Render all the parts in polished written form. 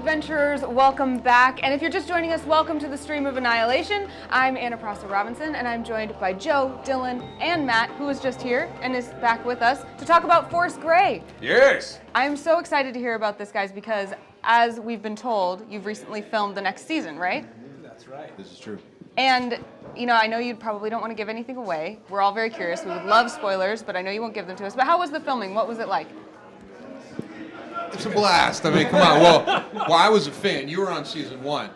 adventurers, welcome back. And if you're just joining us, welcome to the Stream of Annihilation. I'm Anna Prosser-Robinson, and I'm joined by Joe, Dylan, and Matt, who was just here and is back with us to talk about Force Grey. Yes! I'm so excited to hear about this, guys, because as we've been told, you've recently filmed the next season, right? That's right. This is true. And, you know, I know you probably don't want to give anything away. We're all very curious. We would love spoilers, but I know you won't give them to us. But how was the filming? What was it like? It's a blast. I mean, come on. Well, I was a fan. You were on season 1.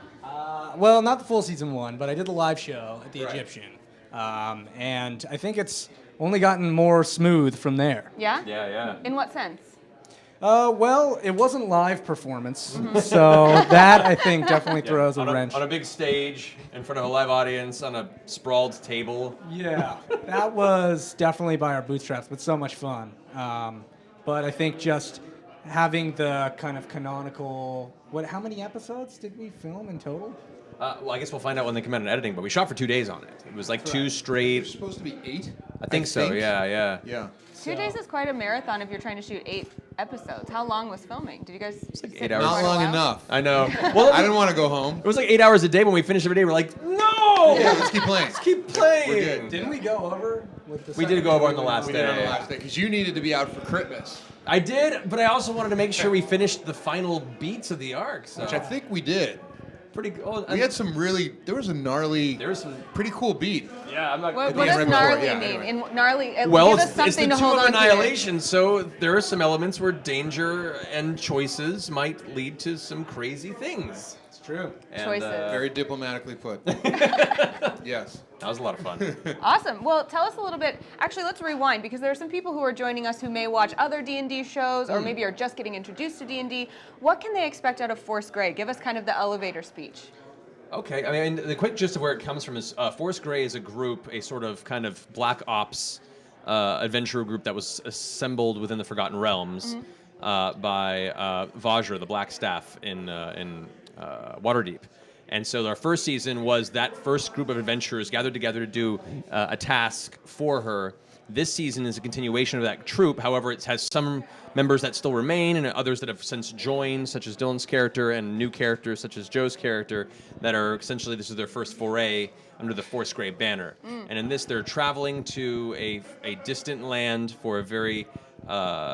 Well, not the full season 1, but I did the live show at the Right. Egyptian. And I think it's only gotten more smooth from there. Yeah? Yeah. In what sense? Well, it wasn't live performance, so that I think definitely throws a wrench. On a big stage, in front of a live audience, on a sprawled table. Yeah, that was definitely by our bootstraps, but so much fun. But I think just having the kind of canonical, how many episodes did we film in total? Well, I guess we'll find out when they come out in editing, but we shot for 2 days on it. It was like 2 There's straight. supposed to be 8? I think so, yeah. Yeah. 2 days is quite a marathon if you're trying to shoot 8 episodes. How long was filming? Did you guys like sit 8 for hours. quite Not a long while? enough. I know. Well, I didn't want to go home. it was like 8 hours a day. When we finished every day, we're like, no! Yeah, let's keep playing. Keep playing! We're good. Didn't we go over with the We did second go over on two? the last We day. did on the last day because you needed to be out for Christmas, I did, but I also wanted to make sure we finished the final beats of the arc. So which I think we did. pretty good. We had some really. There was a gnarly. There was some. pretty cool beat. Yeah, I'm not. What being does right before, gnarly yeah, mean? anyway. In gnarly, Well, give us it's the something to two hold of on to. annihilation, so there are some elements where danger and choices might lead to some crazy things. It's true. And, Choices. Very diplomatically put. Yes. that was a lot of fun. Awesome. Well, tell us a little bit. Actually, let's rewind because there are some people who are joining us who may watch other D&D shows or maybe are just getting introduced to D&D. What can they expect out of Force Grey? Give us kind of the elevator speech. Okay, I mean, the quick gist of where it comes from is Force Grey is a group, a sort of kind of black ops adventure group that was assembled within the Forgotten Realms by Vajra, the Black Staff in Waterdeep. And so our first season was that first group of adventurers gathered together to do a task for her. This season is a continuation of that troop. However, it has some members that still remain and others that have since joined, such as Dylan's character, and new characters such as Joe's character, that are essentially, this is their first foray under the Force Grey banner. And in this, they're traveling to a distant land for a very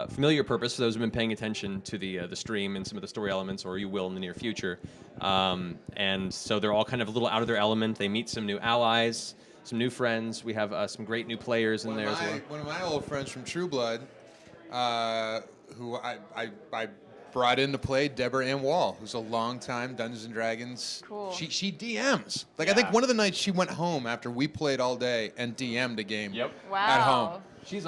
familiar purpose for those who've been paying attention to the stream and some of the story elements, or you will in the near future. And so they're all kind of a little out of their element. They meet some new allies, some new friends. We have some great new players in there as well. One of my old friends from True Blood, who I brought in to play, Deborah Ann Wall, who's a longtime Dungeons and Dragons. Cool. She DMs. Like I think one of the nights she went home after we played all day and DM'd a game. Yep. Wow. At home. She's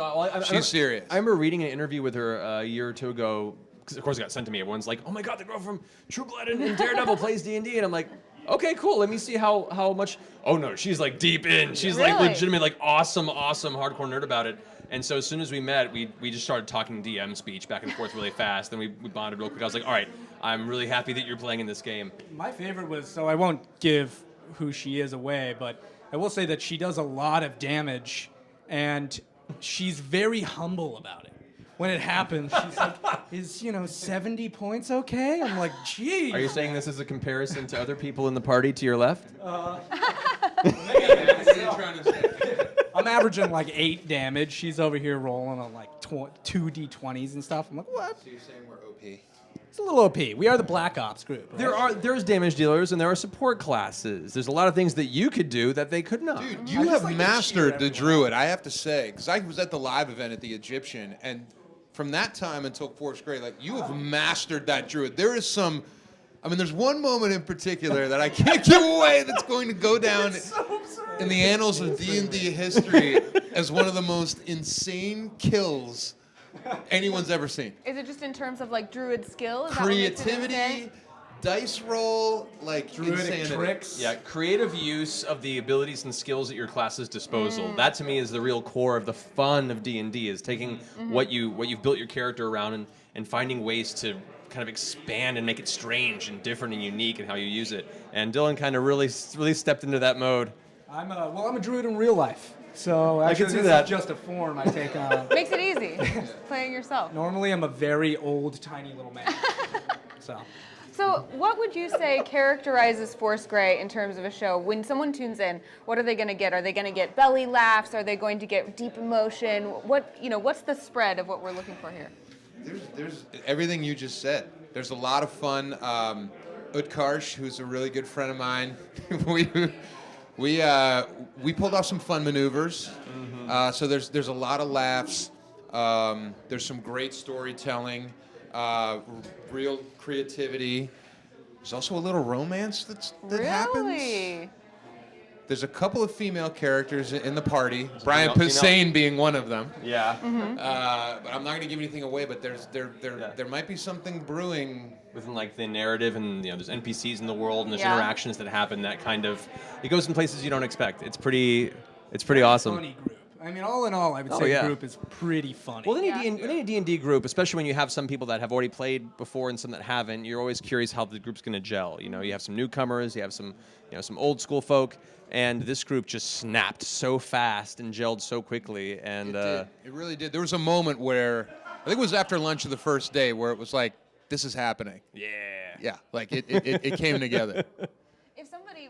serious. I remember reading an interview with her a year or two ago, because of course it got sent to me. Everyone's like, "Oh my God, the girl from True Blood and Daredevil plays D&D," and I'm like, "Okay, cool. Let me see how much." Oh no, she's like deep in. She's like Really? legitimate, like awesome, hardcore nerd about it. And so as soon as we met, we just started talking DM speech back and forth really fast. Then we bonded real quick. I was like, "All right, I'm really happy that you're playing in this game." My favorite was, so I won't give who she is away, but I will say that she does a lot of damage, and she's very humble about it. When it happens, she's like, is, 70 points okay? I'm like, geez. Are you saying this is a comparison to other people in the party to your left? I'm averaging like 8 damage. She's over here rolling on like 2 d20s and stuff. I'm like, what? So you're saying we're OP? It's a little OP. We are the Black Ops group. Right? There's damage dealers and there are support classes. There's a lot of things that you could do that they could not. Dude, I you just have like to mastered cheer the everyone. Druid, I have to say, because I was at the live event at the Egyptian, and from that time until Force Grey, like, you have mastered that Druid. There is some, there's one moment in particular that I can't give away that's going to go down in the annals of D&D history as one of the most insane kills anyone's ever seen. Is it just in terms of like druid skill? Is that what makes it Creativity, insane? dice roll, like Druidic insanity. tricks. Yeah, creative use of the abilities and skills at your class's disposal. That to me is the real core of the fun of D&D, is taking what you've built your character around and finding ways to kind of expand and make it strange and different and unique in how you use it. And Dylan kind of really stepped into that mode. I'm a druid in real life. So actually, can see this that. is just a form I take on. Makes it easy. Playing yourself. Normally, I'm a very old, tiny little man. So So what would you say characterizes Force Grey in terms of a show? When someone tunes in, what are they going to get? Are they going to get belly laughs? Are they going to get deep emotion? What's the spread of what we're looking for here? There's everything you just said. There's a lot of fun. Utkarsh, who's a really good friend of mine, we pulled off some fun maneuvers. So there's a lot of laughs. There's some great storytelling, real creativity. There's also a little romance that happens. Really? There's a couple of female characters in the party. Brian female- Posehn being one of them. Yeah. But I'm not going to give anything away. But there might be something brewing. Within like the narrative, and there's NPCs in the world, and there's Yeah. interactions that happen that kind of it goes in places you don't expect. It's pretty awesome. Funny group. I mean, all in all, I would Oh, say yeah. the group is pretty funny. Well, Yeah. any D&D group, especially when you have some people that have already played before and some that haven't, you're always curious how the group's going to gel. You have some newcomers, you have some old school folk, and this group just snapped so fast and gelled so quickly. And It did. It really did. There was a moment where I think it was after lunch of the first day where it was like, this is happening. Yeah, like it came together.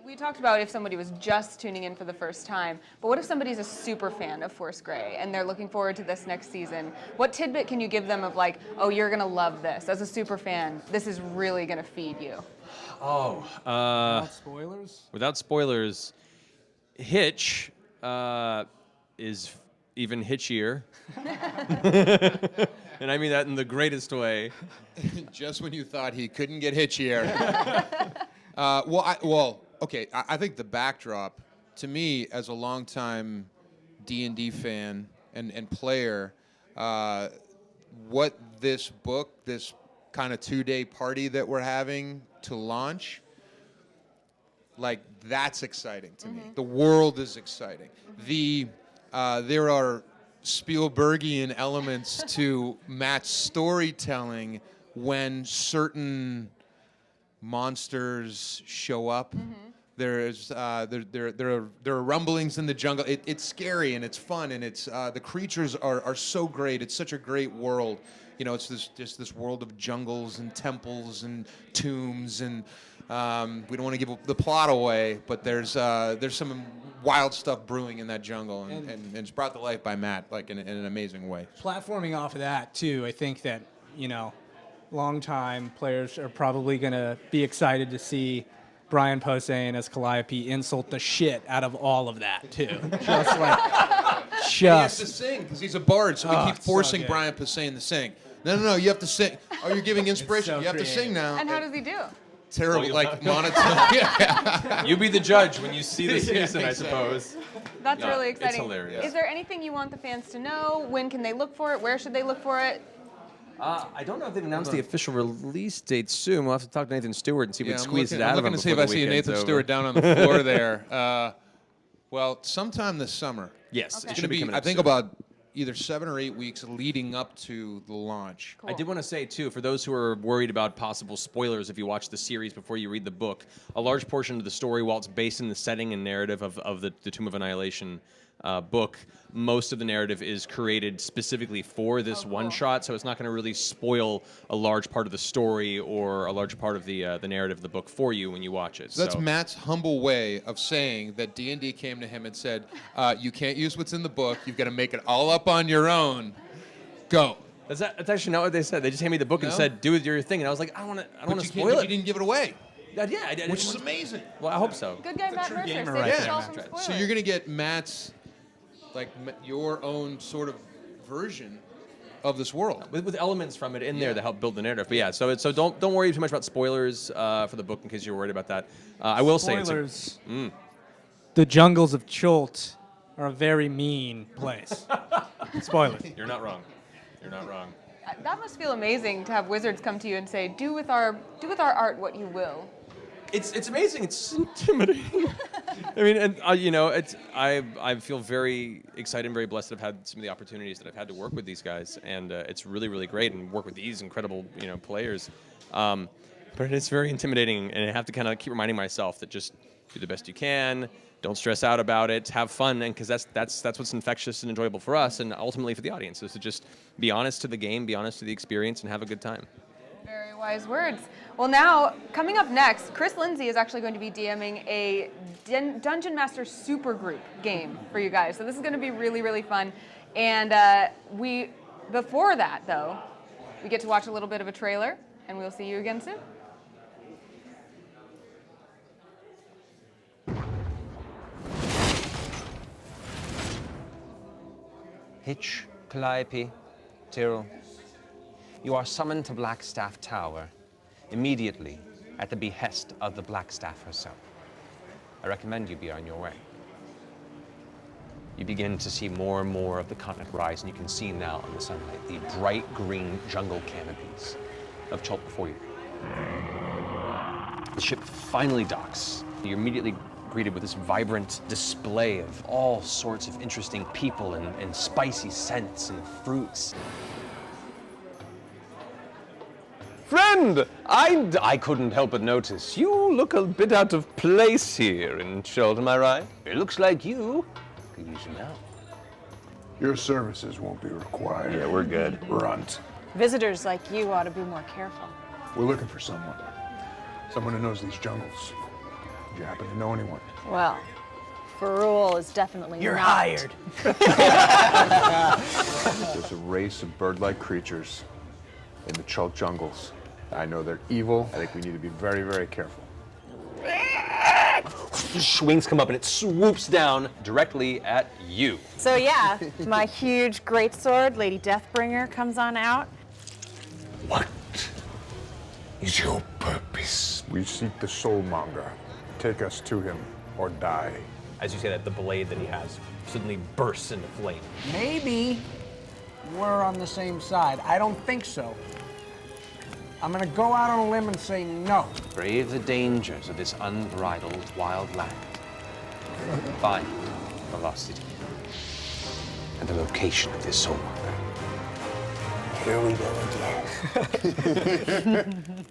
We talked about if somebody was just tuning in for the first time, but what if somebody's a super fan of Force Grey and they're looking forward to this next season? What tidbit can you give them of like, oh, you're going to love this. As a super fan, this is really going to feed you. Without spoilers? without spoilers, Hitch is even hitchier. And I mean that in the greatest way. Just when you thought he couldn't get hitchier. Okay. I think the backdrop, to me, as a longtime D&D fan and player, what this book, this kind of 2-day party that we're having to launch, like that's exciting to me. The world is exciting. There are Spielbergian elements to Matt's storytelling when certain monsters show up. There are rumblings in the jungle. It's scary and it's fun and it's the creatures are so great. It's such a great world. It's this world of jungles and temples and tombs and we don't want to give the plot away, but there's some wild stuff brewing in that jungle and it's brought to life by Matt like in an amazing way. Platforming off of that, too, I think that, longtime players are probably going to be excited to see Brian Posehn as Calliope insult the shit out of all of that, too. He has to sing because he's a bard, so we keep it's so forcing good. Brian Posehn to sing. No, you have to sing. Oh, you're giving inspiration. so You have to creative. sing now. And how does he do? Terrible, Oh, like monotone. Yeah. You be the judge when you see the season, I exactly. suppose. That's No, really it's exciting. hilarious. Is there anything you want the fans to know? When can they look for it? Where should they look for it? I don't know if they've announced the official release date soon. We'll have to talk to Nathan Stewart and see if we can squeeze it out I'm of him looking to see if before I the see weekend's Nathan over. Stewart down on the floor there. Well, sometime this summer. Yes, Okay. it It's should going to be, coming I up think, soon. about either 7 or 8 weeks leading up to the launch. Cool. I did want to say, too, for those who are worried about possible spoilers if you watch the series before you read the book, a large portion of the story, while it's based in the setting and narrative of the Tomb of Annihilation book, most of the narrative is created specifically for this cool. one-shot, so it's not going to really spoil a large part of the story or a large part of the narrative of the book for you when you watch it. So that's Matt's humble way of saying that D&D came to him and said, you can't use what's in the book. You've got to make it all up on your own. Go. That's actually not what they said. They just handed me the book and No? said, do your thing. And I was like, I don't want to you spoil but it. you didn't give it away, Yeah, I did. which is amazing. Well, I hope so. Good guy Matt true Mercer. gamer Save right yourself there. from spoilers. So you're going to get Matt's, your own sort of version of this world. With elements from it in there that help build the narrative. But yeah, so don't worry too much about spoilers for the book in case you're worried about that. I will say Spoilers. The jungles of Cholt are a very mean place. Spoilers. you're not wrong. You're not wrong. That must feel amazing to have wizards come to you and say, do with our art what you will. It's amazing. It's intimidating. I mean, and I feel very excited and very blessed to have had some of the opportunities that I've had to work with these guys, and it's really, really great and work with these incredible players. But it's very intimidating, and I have to kind of keep reminding myself that just do the best you can. Don't stress out about it. Have fun, and because that's what's infectious and enjoyable for us, and ultimately for the audience, is to just be honest to the game, be honest to the experience, and have a good time. Very Wise words. Well, now, coming up next, Chris Lindsay is actually going to be DMing a Dungeon Master Supergroup game for you guys. So this is going to be really, really fun. And before that, though, we get to watch a little bit of a trailer, and we'll see you again soon. Hitch, Calliope, Tyrrell, you are summoned to Blackstaff Tower immediately at the behest of the Blackstaff herself. I recommend you be on your way. You begin to see more and more of the continent rise, and you can see now in the sunlight the bright green jungle canopies of Chult before you. The ship finally docks. You're immediately greeted with this vibrant display of all sorts of interesting people and spicy scents and fruits. Friend, I couldn't help but notice you look a bit out of place here in Chult, am I right? It looks like you could use some help. Your services won't be required. Yeah, we're good. Runt. Visitors like you ought to be more careful. We're looking for someone. Someone who knows these jungles. Do you happen to know anyone? Well, Ferrule is definitely You're not. hired. There's a race of bird-like creatures in the Chult jungles. I know they're evil. I think we need to be very, very careful. Wings come up and it swoops down directly at you. So yeah, my huge greatsword, Lady Deathbringer, comes on out. What is your purpose? We seek the soulmonger. Take us to him or die. As you say that, the blade that he has suddenly bursts into flame. Maybe we're on the same side. I don't think so. I'm gonna go out on a limb and say no. Brave the dangers of this unbridled wild land. Find the lost city and the location of this soulmonger. Here we go again.